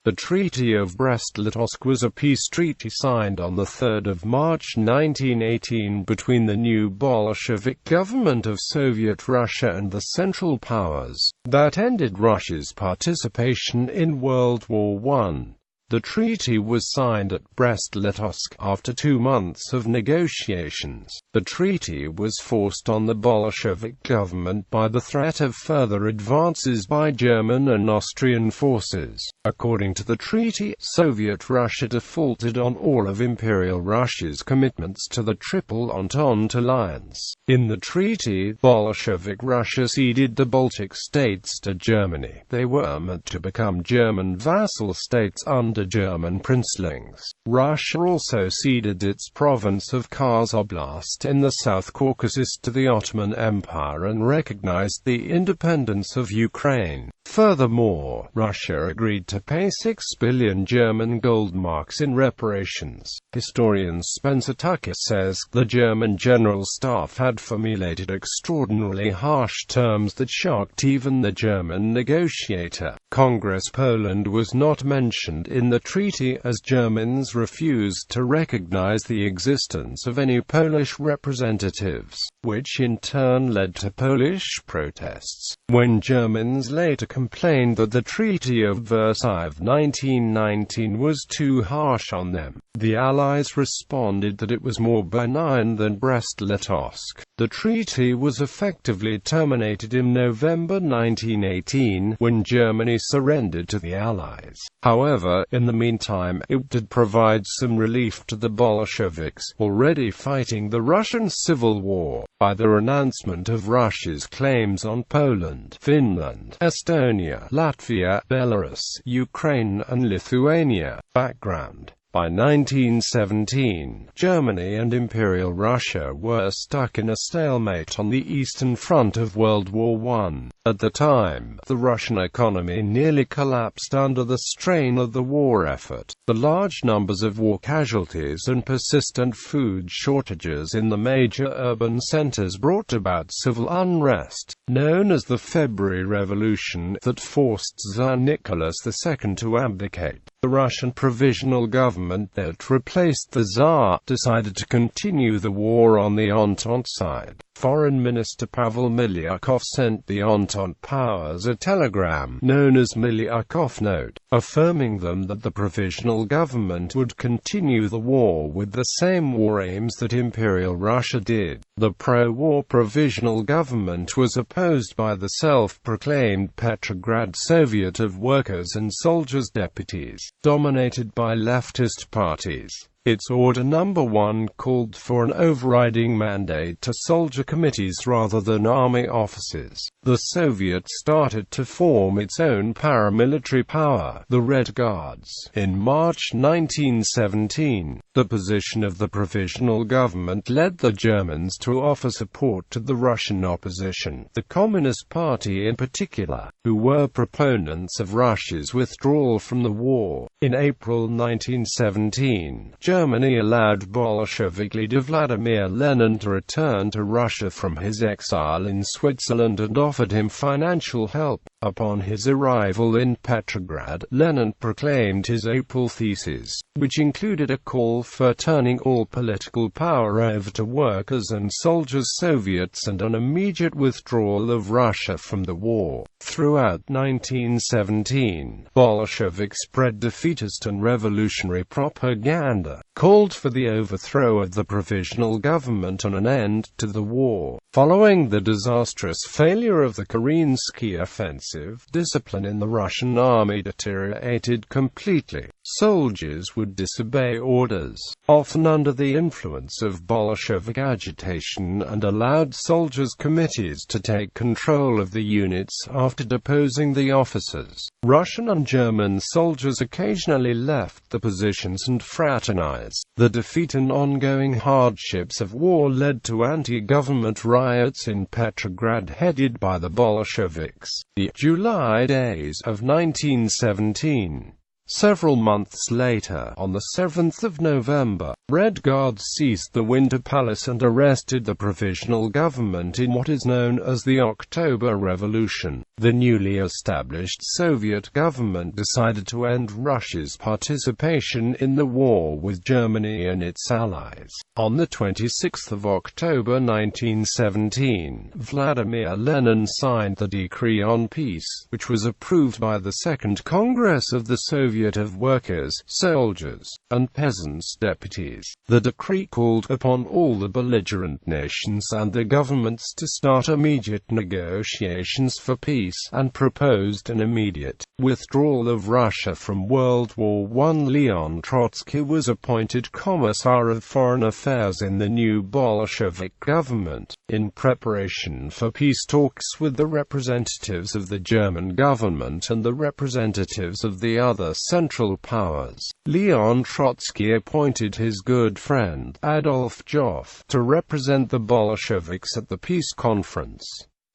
The Treaty of Brest-Litovsk was a peace treaty signed on 3 March 1918 between the new Bolshevik government of Soviet Russia and the Central Powers, that ended Russia's participation in World War I. The treaty was signed at Brest-Litovsk after 2 months of negotiations. The treaty was forced on the Bolshevik government by the threat of further advances by German and Austrian forces. According to the treaty, Soviet Russia defaulted on all of Imperial Russia's commitments to the Triple Entente alliance. In the treaty, Bolshevik Russia ceded the Baltic states to Germany. They were meant to become German vassal states under German princelings. Russia also ceded its province of Kars Oblast in the South Caucasus to the Ottoman Empire and recognized the independence of Ukraine. Furthermore, Russia agreed to pay 6 billion German gold marks in reparations. Historian Spencer Tucker says, the German General Staff had formulated extraordinarily harsh terms that shocked even the German negotiator. Congress Poland was not mentioned in the treaty as Germans refused to recognize the existence of any Polish representatives, which in turn led to Polish protests. When Germans later complained that the Treaty of Versailles of 1919 was too harsh on them, the Allies responded that it was more benign than Brest-Litovsk. The treaty was effectively terminated in November 1918, when Germany surrendered to the Allies. However, in the meantime, it did provide some relief to the Bolsheviks, already fighting the Russian Civil War, by the renouncement of Russia's claims on Poland, Finland, Estonia, Latvia, Belarus, Ukraine and Lithuania. Background: by 1917, Germany and Imperial Russia were stuck in a stalemate on the Eastern Front of World War I. At the time, the Russian economy nearly collapsed under the strain of the war effort. The large numbers of war casualties and persistent food shortages in the major urban centers brought about civil unrest, known as the February Revolution, that forced Tsar Nicholas II to abdicate. The Russian Provisional Government that replaced the Tsar decided to continue the war on the Entente side. Foreign Minister Pavel Milyakov sent the Entente powers a telegram, known as Milyakov Note, affirming them that the Provisional Government would continue the war with the same war aims that Imperial Russia did. The pro-war Provisional Government was opposed by the self-proclaimed Petrograd Soviet of Workers' and Soldiers' Deputies, dominated by leftist parties. Its Order No. 1 called for an overriding mandate to soldier committees rather than army officers. The Soviet started to form its own paramilitary power, the Red Guards. In March 1917, the position of the Provisional Government led the Germans to offer support to the Russian opposition, the Communist Party in particular, who were proponents of Russia's withdrawal from the war. In April 1917, Germany allowed Bolshevik leader Vladimir Lenin to return to Russia from his exile in Switzerland and offered him financial help. Upon his arrival in Petrograd, Lenin proclaimed his April thesis, which included a call for turning all political power over to workers and soldiers Soviets and an immediate withdrawal of Russia from the war. Throughout 1917, Bolsheviks spread defeatist and revolutionary propaganda, called for the overthrow of the Provisional Government and an end to the war. Following the disastrous failure of the Kerensky offensive, discipline in the Russian army deteriorated completely. Soldiers would disobey orders, often under the influence of Bolshevik agitation, and allowed soldiers' committees to take control of the units after deposing the officers. Russian and German soldiers occasionally left the positions and fraternized. The defeat and ongoing hardships of war led to anti-government riots in Petrograd headed by the Bolsheviks. The July days of 1917 Several months later, on the 7th of November, Red Guards seized the Winter Palace and arrested the provisional government in what is known as the October Revolution. The newly established Soviet government decided to end Russia's participation in the war with Germany and its allies. On the 26th of October 1917, Vladimir Lenin signed the Decree on Peace, which was approved by the Second Congress of the Soviet of Workers, Soldiers, and Peasants' Deputies. The decree called upon all the belligerent nations and their governments to start immediate negotiations for peace, and proposed an immediate withdrawal of Russia from World War I. Leon Trotsky was appointed Commissar of Foreign Affairs in the new Bolshevik government. In preparation for peace talks with the representatives of the German government and the representatives of the other Central Powers, Leon Trotsky appointed his good friend, Adolf Joffe, to represent the Bolsheviks at the peace conference.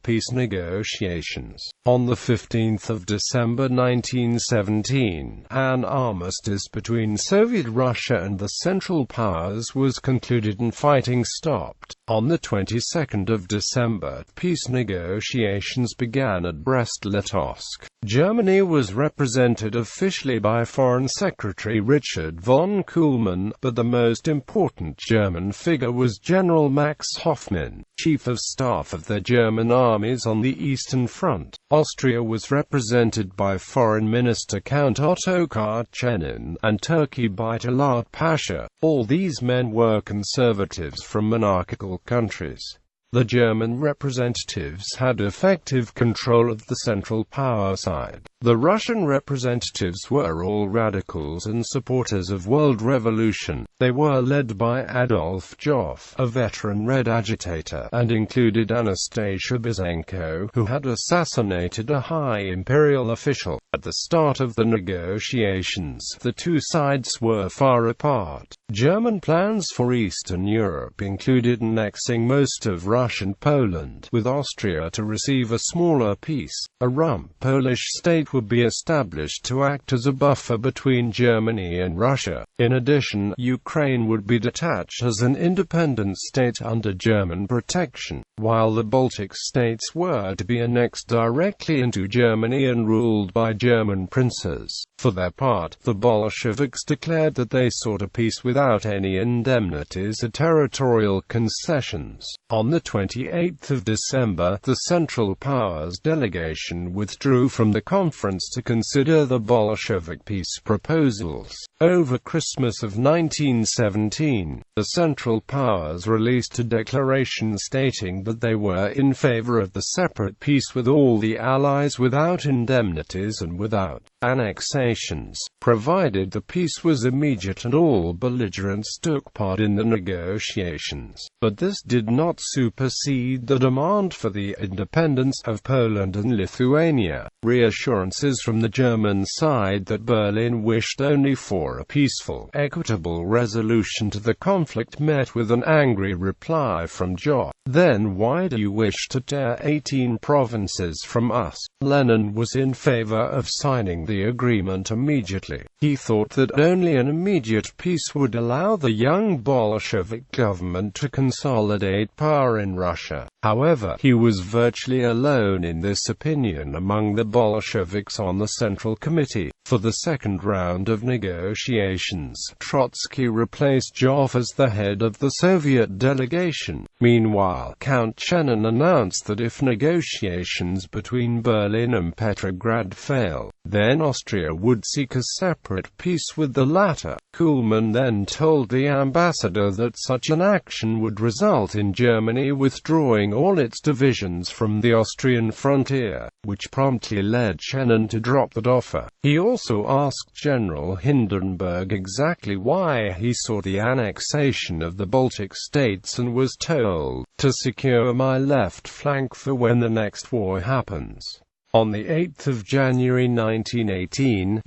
Peace negotiations. On the 15th of December 1917, an armistice between Soviet Russia and the Central Powers was concluded and fighting stopped. On the 22nd of December, peace negotiations began at Brest-Litovsk. Germany was represented officially by Foreign Secretary Richard von Kuhlmann, but the most important German figure was General Max Hoffmann, Chief of Staff of the German armies on the Eastern Front. Austria was represented by Foreign Minister Count Otto Karachenin, and Turkey by Talat Pasha. All these men were conservatives from monarchical countries. The German representatives had effective control of the Central Power side. The Russian representatives were all radicals and supporters of world revolution. They were led by Adolf Joffe, a veteran Red agitator, and included Anastasia Bizenko, who had assassinated a high imperial official. At the start of the negotiations, the two sides were far apart. German plans for Eastern Europe included annexing most of Russian Poland, with Austria to receive a smaller piece. A rump Polish state would be established to act as a buffer between Germany and Russia. In addition, Ukraine would be detached as an independent state under German protection, while the Baltic states were to be annexed directly into Germany and ruled by German princes. For their part, the Bolsheviks declared that they sought a peace without any indemnities or territorial concessions. On the 28th of December, the Central Powers delegation withdrew from the conference to consider the Bolshevik peace proposals. Over Christmas of 1917, the Central Powers released a declaration stating that they were in favor of the separate peace with all the Allies without indemnities and without annexations, provided the peace was immediate and all belligerents took part in the negotiations. But this did not supersede the demand for the independence of Poland and Lithuania. Reassurances from the German side that Berlin wished only for a peaceful, equitable resolution to the conflict met with an angry reply from Joffe. Then why do you wish to tear 18 provinces from us? Lenin was in favor of signing the agreement immediately. He thought that only an immediate peace would allow the young Bolshevik government to consolidate power in Russia. However, he was virtually alone in this opinion among the Bolsheviks on the Central Committee. For the second round of negotiations, Trotsky replaced Joffe as the head of the Soviet delegation. Meanwhile, Count Chenin announced that if negotiations between Berlin and Petrograd fail, then Austria would seek a separate peace with the latter. Kuhlmann then told the ambassador that such an action would result in Germany withdrawing all its divisions from the Austrian frontier, which promptly led Chenin to drop that offer. He also asked General Hindenburg exactly why he sought the annexation of the Baltic states and was told, "To secure my left flank for when the next war happens." On the 8th of January 1918,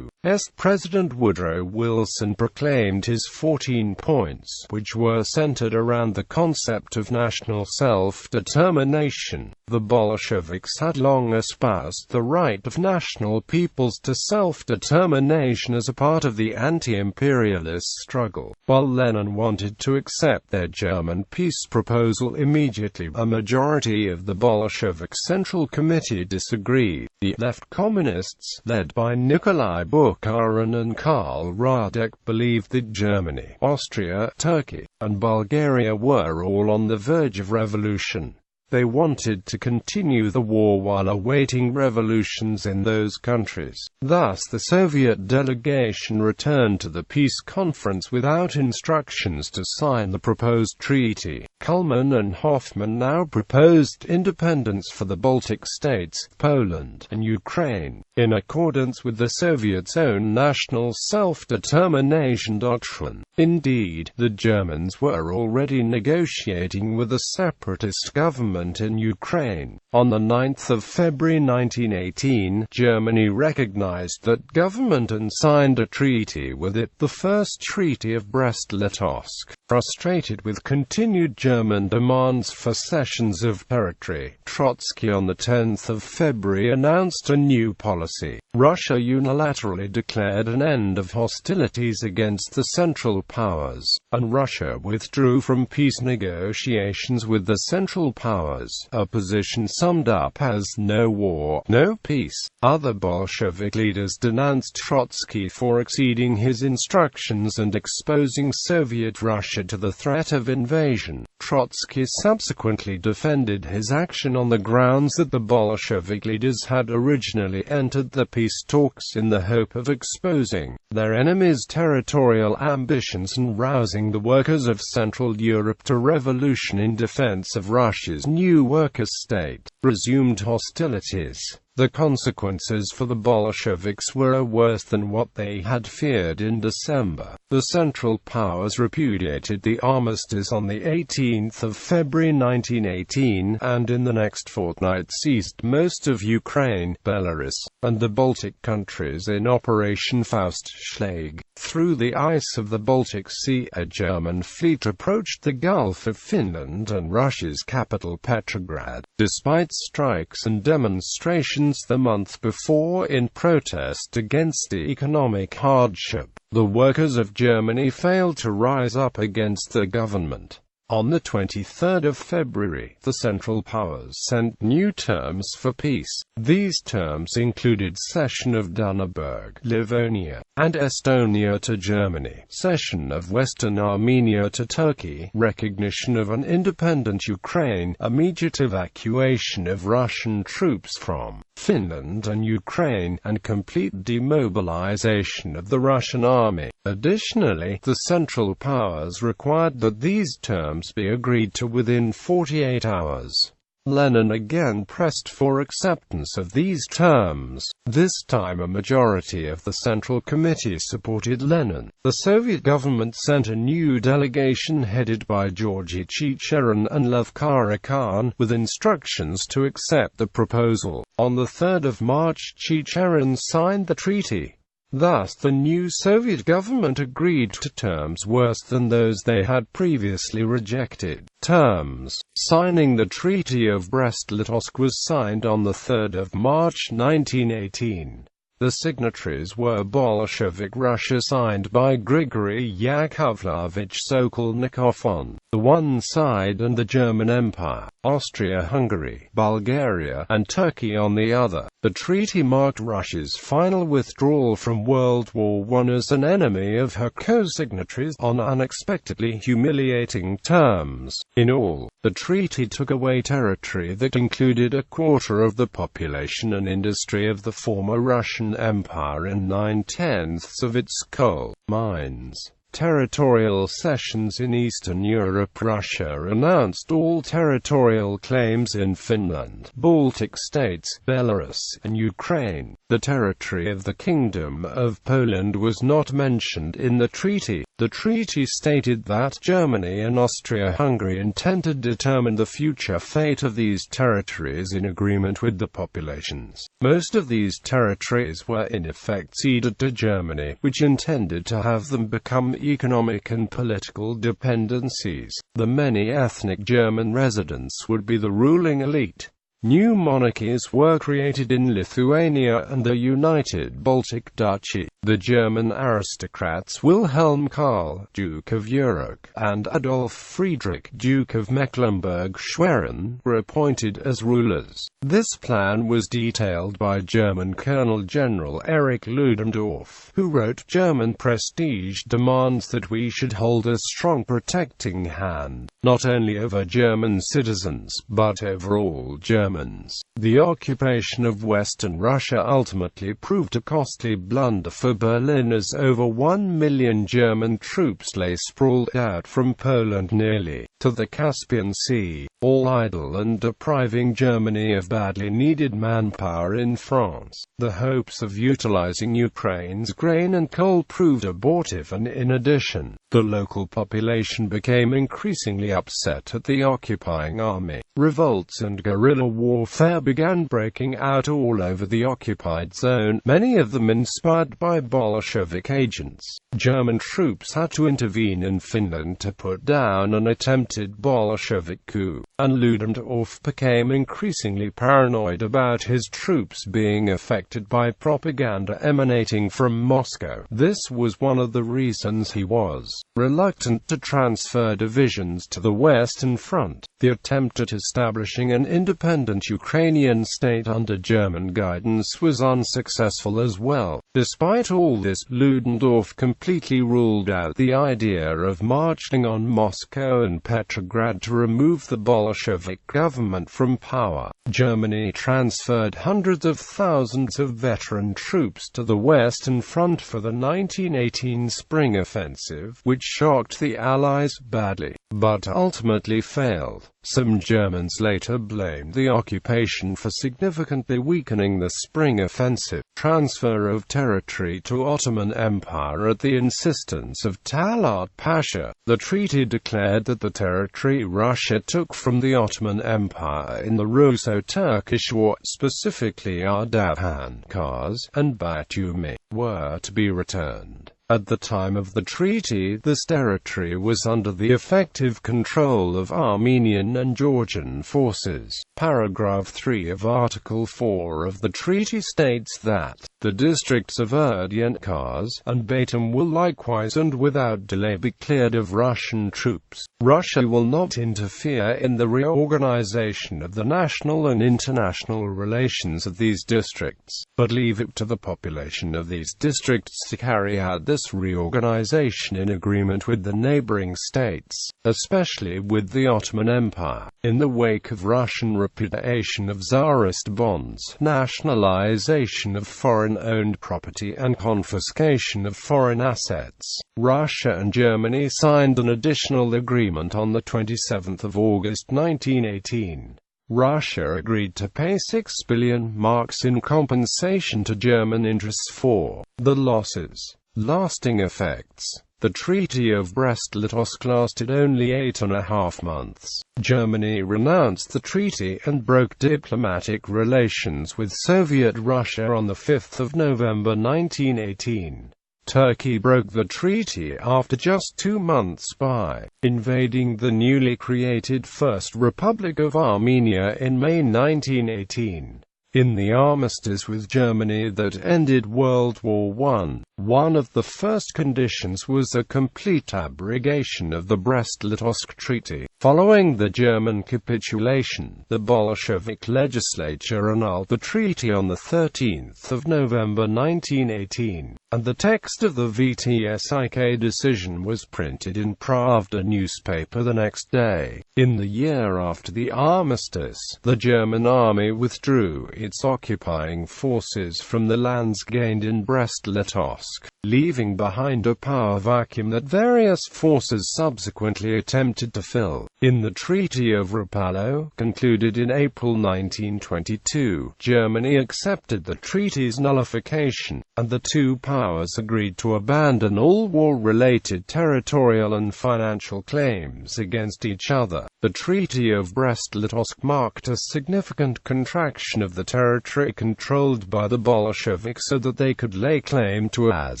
President Woodrow Wilson proclaimed his 14 points, which were centered around the concept of national self-determination. The Bolsheviks had long espoused the right of national peoples to self-determination as a part of the anti-imperialist struggle. While Lenin wanted to accept their German peace proposal immediately, a majority of the Bolshevik Central Committee disagreed. The left communists, led by Nikolai Bukharin and Karl Radek, believed that Germany, Austria, Turkey, and Bulgaria were all on the verge of revolution. They wanted to continue the war while awaiting revolutions in those countries. Thus the Soviet delegation returned to the peace conference without instructions to sign the proposed treaty. Kuhlmann and Hoffmann now proposed independence for the Baltic states, Poland, and Ukraine, in accordance with the Soviets' own national self-determination doctrine. Indeed, the Germans were already negotiating with a separatist government in Ukraine. On the 9th of February 1918, Germany recognized that government and signed a treaty with it, the First Treaty of Brest-Litovsk. Frustrated with continued German demands for cessions of territory, Trotsky on the 10th of February announced a new policy. Russia unilaterally declared an end of hostilities against the Central Powers, and Russia withdrew from peace negotiations with the Central Powers, a position summed up as "no war, no peace." Other Bolshevik leaders denounced Trotsky for exceeding his instructions and exposing Soviet Russia to the threat of invasion. Trotsky subsequently defended his action on the grounds that the Bolshevik leaders had originally entered the peace talks in the hope of exposing their enemies' territorial ambitions and rousing the workers of Central Europe to revolution in defense of Russia's new worker state. Resumed hostilities. The consequences for the Bolsheviks were worse than what they had feared in December. The Central Powers repudiated the armistice on the 18th of February 1918, and in the next fortnight seized most of Ukraine, Belarus, and the Baltic countries in Operation Faustschlag. Through the ice of the Baltic Sea, a German fleet approached the Gulf of Finland and Russia's capital Petrograd. Despite strikes and demonstrations the month before in protest against the economic hardship, the workers of Germany failed to rise up against the government. On the 23rd of February, the Central Powers sent new terms for peace. These terms included cession of Donauberg, Livonia, and Estonia to Germany, cession of Western Armenia to Turkey, recognition of an independent Ukraine, immediate evacuation of Russian troops from Finland and Ukraine, and complete demobilization of the Russian army. Additionally, the Central Powers required that these terms be agreed to within 48 hours. Lenin again pressed for acceptance of these terms. This time a majority of the Central Committee supported Lenin. The Soviet government sent a new delegation headed by Georgy Chicherin and Lev Karakhan, with instructions to accept the proposal. On the 3rd of March, Chicherin signed the treaty. Thus the new Soviet government agreed to terms worse than those they had previously rejected. Terms. Signing the Treaty of Brest-Litovsk was signed on the 3rd of March 1918. The signatories were Bolshevik Russia, signed by Grigory Yakovlevich Sokolnikov on the one side and the German Empire, Austria-Hungary, Bulgaria, and Turkey on the other. The treaty marked Russia's final withdrawal from World War I as an enemy of her co-signatories on unexpectedly humiliating terms. In all, the treaty took away territory that included a quarter of the population and industry of the former Russian Empire and 9/10 of its coal mines. Territorial cessions in Eastern Europe. Russia renounced all territorial claims in Finland, Baltic states, Belarus, and Ukraine. The territory of the Kingdom of Poland was not mentioned in the treaty. The treaty stated that Germany and Austria-Hungary intended to determine the future fate of these territories in agreement with the populations. Most of these territories were in effect ceded to Germany, which intended to have them become economic and political dependencies. The many ethnic German residents would be the ruling elite. New monarchies were created in Lithuania and the United Baltic Duchy. The German aristocrats Wilhelm Karl, Duke of Urach, and Adolf Friedrich, Duke of Mecklenburg-Schwerin, were appointed as rulers. This plan was detailed by German Colonel General Erich Ludendorff, who wrote, "German prestige demands that we should hold a strong protecting hand, not only over German citizens, but over all Germans." The occupation of Western Russia ultimately proved a costly blunder for Berlin, as over 1 million German troops lay sprawled out from Poland nearly to the Caspian Sea, all idle and depriving Germany of badly needed manpower in France. The hopes of utilizing Ukraine's grain and coal proved abortive, and in addition, the local population became increasingly upset at the occupying army. Revolts and guerrilla warfare began breaking out all over the occupied zone, many of them inspired by Bolshevik agents. German troops had to intervene in Finland to put down an attempted Bolshevik coup, and Ludendorff became increasingly paranoid about his troops being affected by propaganda emanating from Moscow. This was one of the reasons he was reluctant to transfer divisions to the Western Front. The attempt at establishing an independent Ukrainian state under German guidance was unsuccessful as well. Despite all this, Ludendorff completely ruled out the idea of marching on Moscow and Petrograd to remove the Bolshevik government from power. Germany transferred hundreds of thousands of veteran troops to the Western Front for the 1918 Spring Offensive, which shocked the Allies badly, but ultimately failed. Some Germans later blamed the occupation for significantly weakening the Spring Offensive. Transfer of territory to Ottoman Empire at the insistence of Talat Pasha. The treaty declared that the territory Russia took from the Ottoman Empire in the Russo-Turkish War, specifically Ardahan, Kars, and Batumi, were to be returned. At the time of the treaty, this territory was under the effective control of Armenian and Georgian forces. Paragraph 3 of Article 4 of the treaty states that the districts of Erdyan, Kars, and Batum will likewise and without delay be cleared of Russian troops. Russia will not interfere in the reorganization of the national and international relations of these districts, but leave it to the population of these districts to carry out this reorganization in agreement with the neighboring states, especially with the Ottoman Empire. In the wake of Russian repudiation of Tsarist bonds, nationalization of foreign-owned property and confiscation of foreign assets, Russia and Germany signed an additional agreement on the 27th of August 1918. Russia agreed to pay 6 billion marks in compensation to German interests for the losses. Lasting effects. The Treaty of Brest-Litovsk lasted only 8.5 months. Germany renounced the treaty and broke diplomatic relations with Soviet Russia on the 5th of November 1918. Turkey broke the treaty after just 2 months by invading the newly created First Republic of Armenia in May 1918. In the armistice with Germany that ended World War I, one of the first conditions was a complete abrogation of the Brest-Litovsk Treaty. Following the German capitulation, the Bolshevik legislature annulled the treaty on the 13th of November 1918, and the text of the VTSIK decision was printed in Pravda newspaper the next day. In the year after the armistice, the German army withdrew its occupying forces from the lands gained in Brest-Litovsk. Brest-Litovsk, leaving behind a power vacuum that various forces subsequently attempted to fill. In the Treaty of Rapallo, concluded in April 1922, Germany accepted the treaty's nullification, and the two powers agreed to abandon all war-related territorial and financial claims against each other. The Treaty of Brest-Litovsk marked a significant contraction of the territory controlled by the Bolsheviks so that they could lay claim to as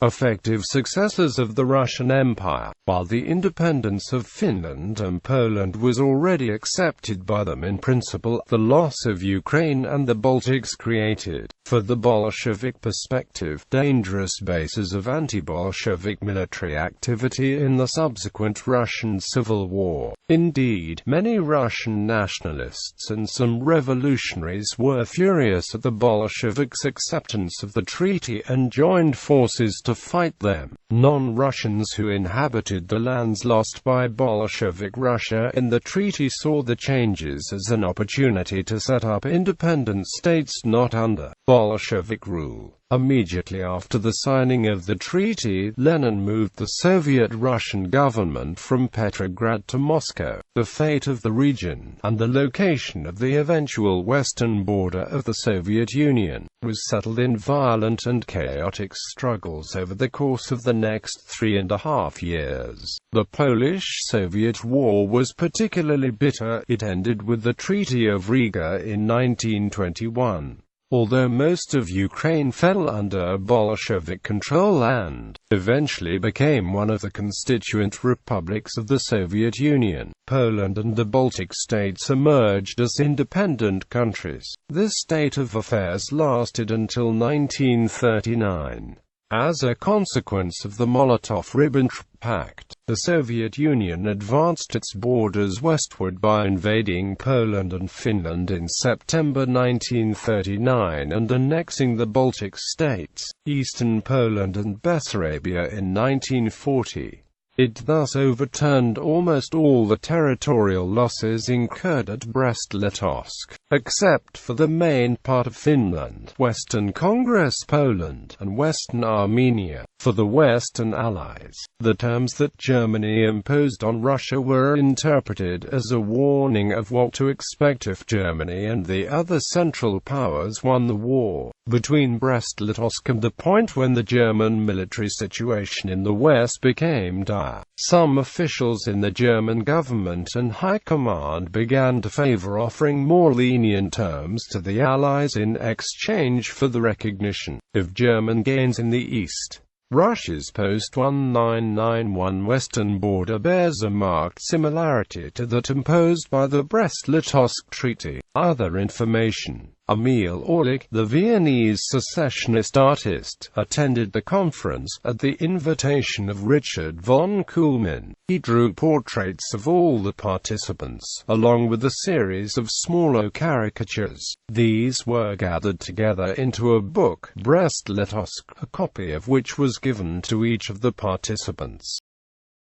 effective successors of the Russian Empire, while the independence of Finland and Poland was already accepted by them in principle. The loss of Ukraine and the Baltics created, for the Bolshevik perspective, dangerous bases of anti-Bolshevik military activity in the subsequent Russian Civil War. Indeed, many Russian nationalists and some revolutionaries were furious at the Bolsheviks' acceptance of the treaty and joined forces to fight them. Non-Russians who inhabited the lands lost by Bolshevik Russia in the treaty saw the changes as an opportunity to set up independent states not under Bolshevik rule. Immediately after the signing of the treaty, Lenin moved the Soviet-Russian government from Petrograd to Moscow. The fate of the region, and the location of the eventual western border of the Soviet Union, was settled in violent and chaotic struggles over the course of the next 3.5 years. The Polish-Soviet War was particularly bitter. It ended with the Treaty of Riga in 1921. Although most of Ukraine fell under Bolshevik control and eventually became one of the constituent republics of the Soviet Union, Poland and the Baltic states emerged as independent countries. This state of affairs lasted until 1939. As a consequence of the Molotov-Ribbentrop Pact, the Soviet Union advanced its borders westward by invading Poland and Finland in September 1939 and annexing the Baltic states, eastern Poland and Bessarabia in 1940. It thus overturned almost all the territorial losses incurred at Brest-Litovsk, except for the main part of Finland, Western Congress Poland, and Western Armenia. For the Western Allies, the terms that Germany imposed on Russia were interpreted as a warning of what to expect if Germany and the other Central Powers won the war. Between Brest-Litovsk and the point when the German military situation in the West became dire, some officials in the German government and High Command began to favor offering more lenient terms to the Allies in exchange for the recognition of German gains in the East. Russia's post-1991 western border bears a marked similarity to that imposed by the Brest-Litovsk Treaty. Other information. Emil Orlik, the Viennese secessionist artist, attended the conference at the invitation of Richard von Kuhlmann. He drew portraits of all the participants, along with a series of smaller caricatures. These were gathered together into a book, Brest-Litovsk, a copy of which was given to each of the participants.